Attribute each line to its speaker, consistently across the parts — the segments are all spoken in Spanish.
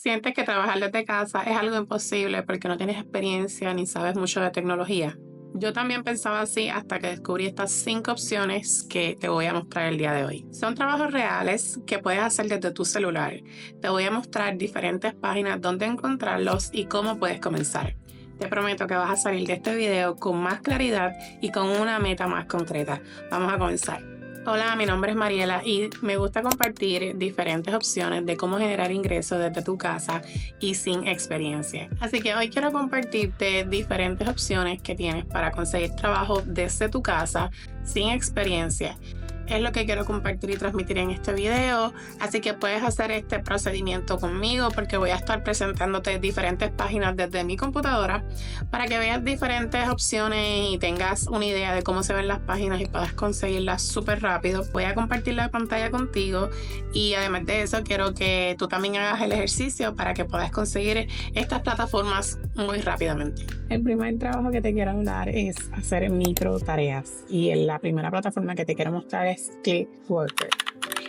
Speaker 1: ¿Sientes que trabajar desde casa es algo imposible porque no tienes experiencia ni sabes mucho de tecnología? Yo también pensaba así hasta que descubrí estas 5 opciones que te voy a mostrar el día de hoy. Son trabajos reales que puedes hacer desde tu celular. Te voy a mostrar diferentes páginas donde encontrarlos y cómo puedes comenzar. Te prometo que vas a salir de este video con más claridad y con una meta más concreta. Vamos a comenzar. Hola, mi nombre es Mariela y me gusta compartir diferentes opciones de cómo generar ingresos desde tu casa y sin experiencia. Así que hoy quiero compartirte diferentes opciones que tienes para conseguir trabajo desde tu casa sin experiencia. Es lo que quiero compartir y transmitir en este video, así que puedes hacer este procedimiento conmigo porque voy a estar presentándote diferentes páginas desde mi computadora para que veas diferentes opciones y tengas una idea de cómo se ven las páginas y puedas conseguirlas súper rápido. Voy a compartir la pantalla contigo y además de eso quiero que tú también hagas el ejercicio para que puedas conseguir estas plataformas muy rápidamente. El primer trabajo que te quiero hablar es hacer micro tareas y la primera plataforma que te quiero mostrar es Clickworker.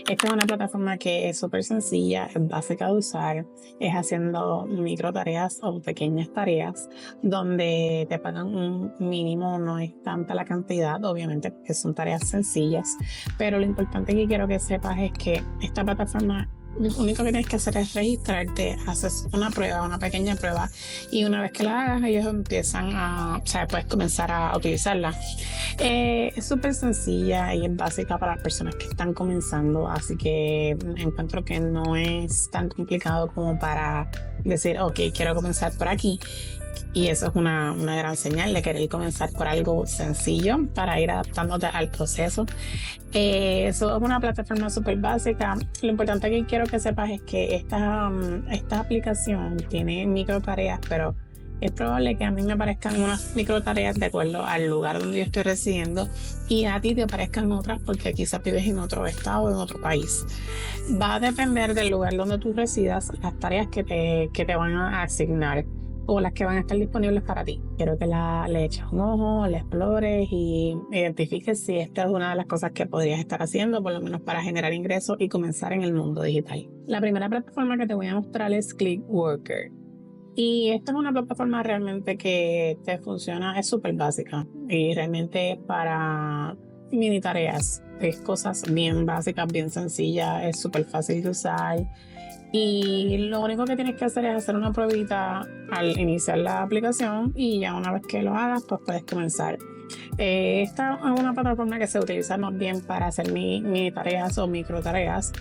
Speaker 1: Esta es una plataforma que es súper sencilla, es básica de usar, es haciendo micro tareas o pequeñas tareas donde te pagan un mínimo, no es tanta la cantidad, obviamente porque son tareas sencillas, pero lo importante que quiero que sepas es que esta plataforma lo único que tienes que hacer es registrarte, haces una prueba, una pequeña prueba y una vez que la hagas ellos empiezan puedes comenzar a utilizarla. Es súper sencilla y es básica para las personas que están comenzando, así que encuentro que no es tan complicado como para decir, ok, quiero comenzar por aquí. Y eso es una gran señal de querer comenzar por algo sencillo para ir adaptándote al proceso. Eso es una plataforma súper básica. Lo importante que quiero que sepas es que esta aplicación tiene micro tareas, pero es probable que a mí me aparezcan unas micro tareas de acuerdo al lugar donde yo estoy residiendo y a ti te aparezcan otras porque quizás vives en otro estado o en otro país. Va a depender del lugar donde tú residas las tareas que te van a asignar o las que van a estar disponibles para ti. Quiero que le eches un ojo, la explores y identifiques si esta es una de las cosas que podrías estar haciendo, por lo menos para generar ingresos y comenzar en el mundo digital. La primera plataforma que te voy a mostrar es Clickworker. Y esta es una plataforma realmente que te funciona, es súper básica y realmente para mini tareas, es cosas bien básicas, bien sencillas, es súper fácil de usar. Y lo único que tienes que hacer es hacer una pruebita al iniciar la aplicación y ya una vez que lo hagas, pues puedes comenzar. Esta es una plataforma que se utiliza más bien para hacer mini tareas o micro tareas,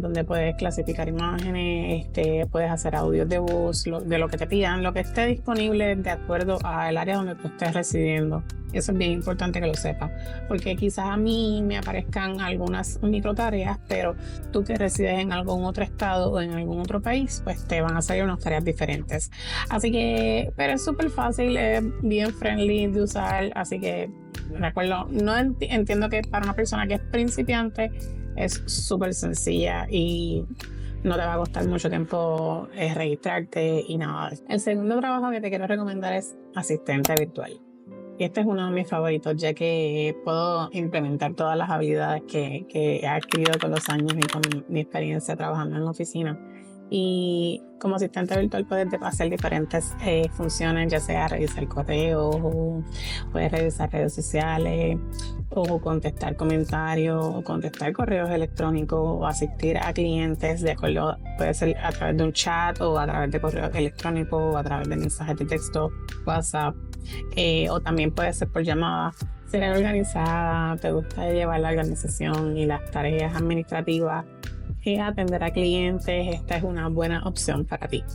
Speaker 1: donde puedes clasificar imágenes, puedes hacer audios de voz, de lo que te pidan, lo que esté disponible de acuerdo al área donde tú estés residiendo. Eso es bien importante que lo sepas, porque quizás a mí me aparezcan algunas micro tareas, pero tú que resides en algún otro estado o en algún otro país, pues te van a salir unas tareas diferentes. Así que, pero es súper fácil, es bien friendly de usar, así que recuerdo, no entiendo que para una persona que es principiante es súper sencilla y no te va a costar mucho tiempo registrarte y nada. El segundo trabajo que te quiero recomendar es asistente virtual. Y este es uno de mis favoritos, ya que puedo implementar todas las habilidades que he adquirido con los años y con mi experiencia trabajando en la oficina. Y como asistente virtual puedes hacer diferentes funciones, ya sea revisar correos, puedes revisar redes sociales, o contestar comentarios, o contestar correos electrónicos, o asistir a clientes, de acuerdo, puede ser a través de un chat, o a través de correo electrónico, o a través de mensajes de texto, WhatsApp, o también puede ser por llamada. Ser organizada, te gusta llevar la organización y las tareas administrativas, atender a clientes, esta es una buena opción para ti.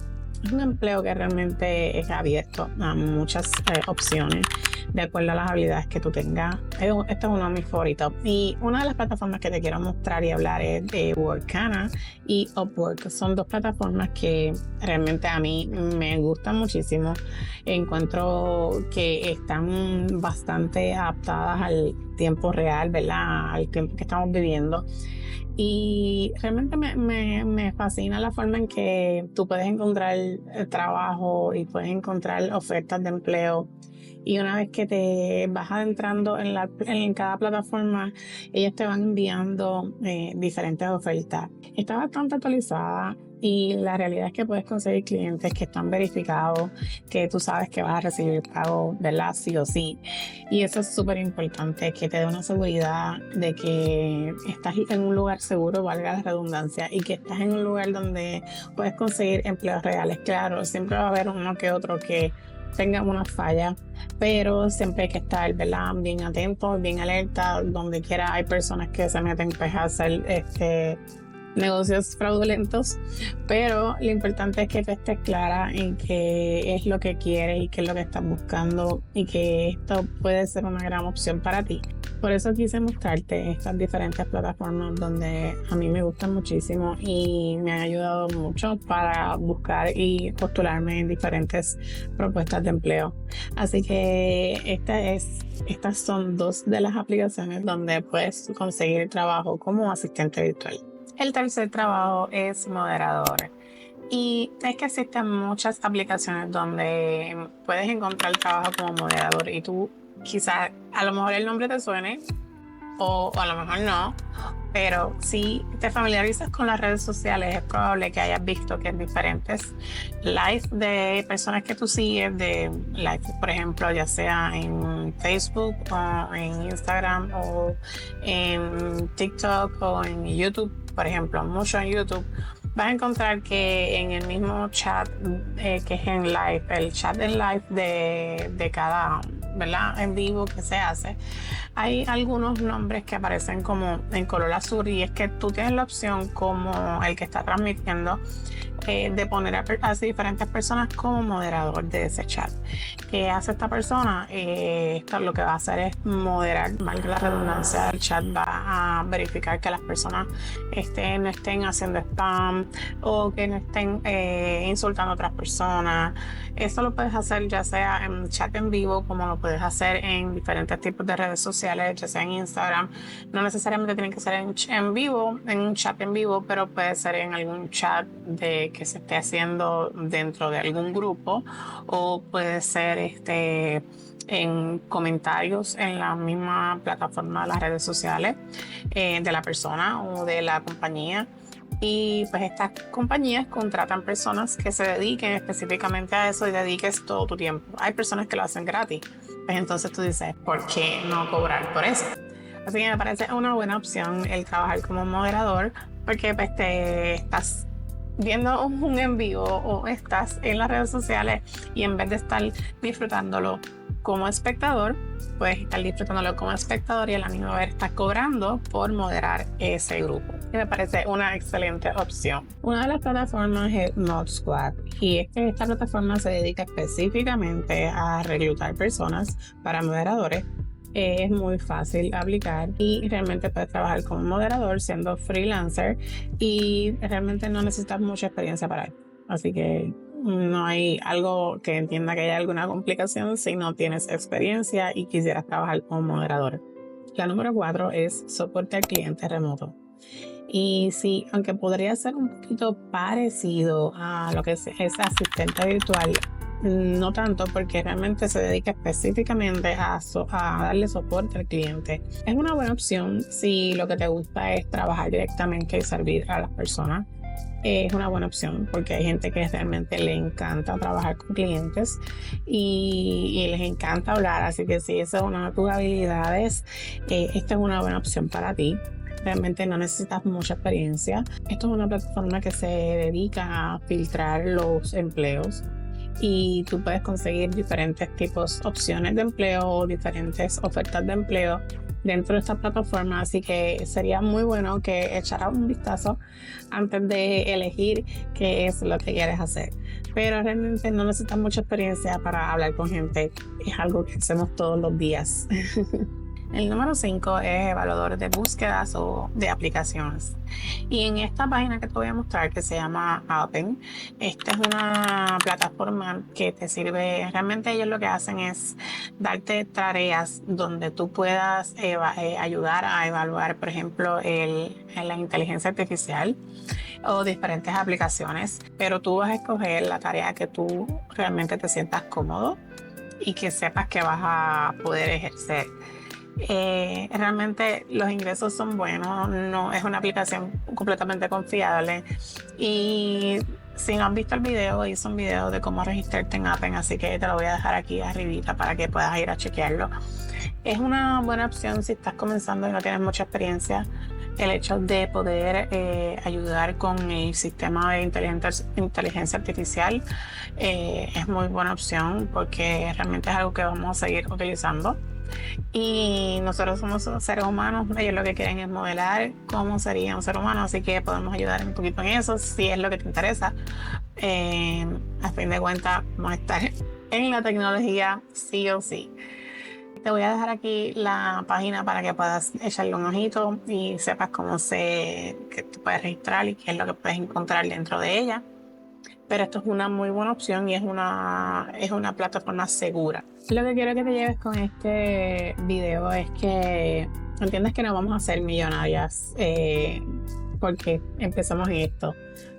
Speaker 1: Es un empleo que realmente es abierto a muchas opciones de acuerdo a las habilidades que tú tengas. Este es uno de mis favoritos. Y una de las plataformas que te quiero mostrar y hablar es de Workana y Upwork. Son dos plataformas que realmente a mí me gustan muchísimo. Encuentro que están bastante adaptadas al tiempo real, ¿verdad? Al tiempo que estamos viviendo. Y realmente me fascina la forma en que tú puedes encontrar trabajo y puedes encontrar ofertas de empleo. Y una vez que te vas adentrando en cada plataforma, ellos te van enviando diferentes ofertas. Está bastante actualizada Y la realidad es que puedes conseguir clientes que están verificados, que tú sabes que vas a recibir pago, ¿verdad? Sí o sí. Y eso es súper importante, que te dé una seguridad de que estás en un lugar seguro, valga la redundancia, y que estás en un lugar donde puedes conseguir empleos reales. Claro, siempre va a haber uno que otro que tenga una falla, pero siempre hay que estar, ¿verdad? Bien atento, bien alerta. Donde quiera hay personas que se meten pues, a hacer negocios fraudulentos, pero lo importante es que tú estés clara en qué es lo que quieres y qué es lo que estás buscando y que esto puede ser una gran opción para ti. Por eso quise mostrarte estas diferentes plataformas donde a mí me gustan muchísimo y me han ayudado mucho para buscar y postularme en diferentes propuestas de empleo. Así que estas son dos de las aplicaciones donde puedes conseguir trabajo como asistente virtual. El tercer trabajo es moderador. Y es que existen muchas aplicaciones donde puedes encontrar trabajo como moderador y tú quizás a lo mejor el nombre te suene o a lo mejor no, pero si te familiarizas con las redes sociales es probable que hayas visto que en diferentes lives de personas que tú sigues, de live, por ejemplo, ya sea en Facebook o en Instagram o en TikTok o en YouTube, por ejemplo, mucho en YouTube, vas a encontrar que en el mismo chat que es en live, el chat en live de cada, ¿verdad? En vivo que se hace, hay algunos nombres que aparecen como en color azul y es que tú tienes la opción como el que está transmitiendo de poner a diferentes personas como moderador de ese chat. ¿Qué hace esta persona? Esto lo que va a hacer es moderar, valga la redundancia, el chat va a verificar que las personas no estén haciendo spam o que no estén insultando a otras personas. Esto lo puedes hacer ya sea en chat en vivo, como lo puedes hacer en diferentes tipos de redes sociales, ya sea en Instagram. No necesariamente tiene que ser en vivo, en un chat en vivo, pero puede ser en algún chat que se esté haciendo dentro de algún grupo, o puede ser en comentarios en la misma plataforma de las redes sociales de la persona o de la compañía. Y pues estas compañías contratan personas que se dediquen específicamente a eso y dediques todo tu tiempo. Hay personas que lo hacen gratis, pues entonces tú dices, ¿por qué no cobrar por eso? Así que me parece una buena opción el trabajar como moderador, porque pues te estás viendo un en vivo o estás en las redes sociales y en vez de estar disfrutándolo como espectador, puedes estar disfrutándolo como espectador y a la misma vez estás cobrando por moderar ese grupo. Y me parece una excelente opción. Una de las plataformas es Mod Squad y es que esta plataforma se dedica específicamente a reclutar personas para moderadores. Es muy fácil aplicar y realmente puedes trabajar como moderador siendo freelancer y realmente no necesitas mucha experiencia para eso. Así que no hay algo que entienda que haya alguna complicación si no tienes experiencia y quisieras trabajar como moderador. La número 4 es soporte al cliente remoto. Y sí, aunque podría ser un poquito parecido a lo que es asistente virtual, no tanto porque realmente se dedica específicamente a darle soporte al cliente. Es una buena opción si lo que te gusta es trabajar directamente y servir a las personas. Es una buena opción porque hay gente que realmente le encanta trabajar con clientes y les encanta hablar, así que si esa es una de tus habilidades, esta es una buena opción para ti. Realmente no necesitas mucha experiencia. Esto es una plataforma que se dedica a filtrar los empleos y tú puedes conseguir diferentes tipos, opciones de empleo o diferentes ofertas de empleo dentro de esta plataforma, así que sería muy bueno que echaras un vistazo antes de elegir qué es lo que quieres hacer. Pero realmente no necesitas mucha experiencia para hablar con gente, es algo que hacemos todos los días. El número 5 es evaluador de búsquedas o de aplicaciones. Y en esta página que te voy a mostrar, que se llama Appen, esta es una plataforma que te sirve, realmente ellos lo que hacen es darte tareas donde tú puedas ayudar a evaluar, por ejemplo, la inteligencia artificial o diferentes aplicaciones, pero tú vas a escoger la tarea que tú realmente te sientas cómodo y que sepas que vas a poder ejercer. Realmente los ingresos son buenos, no es una aplicación completamente confiable. Y si no has visto el video, hice un video de cómo registrarte en Appen, así que te lo voy a dejar aquí arribita para que puedas ir a chequearlo. Es una buena opción si estás comenzando y no tienes mucha experiencia. El hecho de poder ayudar con el sistema de inteligencia artificial es muy buena opción porque realmente es algo que vamos a seguir utilizando. Y nosotros somos seres humanos, ellos lo que quieren es modelar cómo sería un ser humano, así que podemos ayudar un poquito en eso si es lo que te interesa. A fin de cuentas, vamos a estar en la tecnología sí o sí. Te voy a dejar aquí la página para que puedas echarle un ojito y sepas que te puedes registrar y qué es lo que puedes encontrar dentro de ella. Pero esto es una muy buena opción y es una plataforma segura. Lo que quiero que te lleves con este video es que entiendas que no vamos a ser millonarias porque empezamos en esto.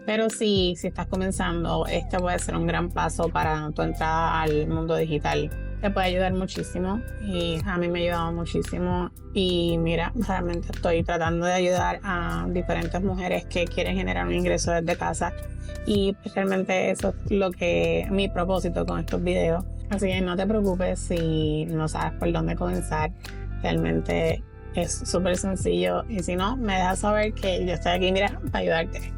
Speaker 1: Pero si estás comenzando, este puede ser un gran paso para tu entrada al mundo digital. Te puede ayudar muchísimo y a mí me ha ayudado muchísimo. Y mira, realmente estoy tratando de ayudar a diferentes mujeres que quieren generar un ingreso desde casa. Y realmente eso es mi propósito con estos videos. Así que no te preocupes si no sabes por dónde comenzar. Realmente es súper sencillo. Y si no, me dejas saber que yo estoy aquí, mira, para ayudarte.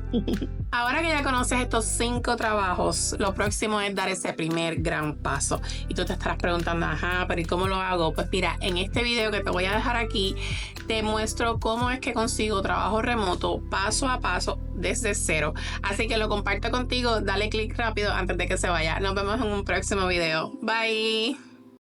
Speaker 1: Ahora que ya conoces estos 5 trabajos, lo próximo es dar ese primer gran paso. Y tú te estarás preguntando, ajá, pero ¿y cómo lo hago? Pues mira, en este video que te voy a dejar aquí, te muestro cómo es que consigo trabajo remoto paso a paso desde cero. Así que lo comparto contigo, dale clic rápido antes de que se vaya. Nos vemos en un próximo video. Bye.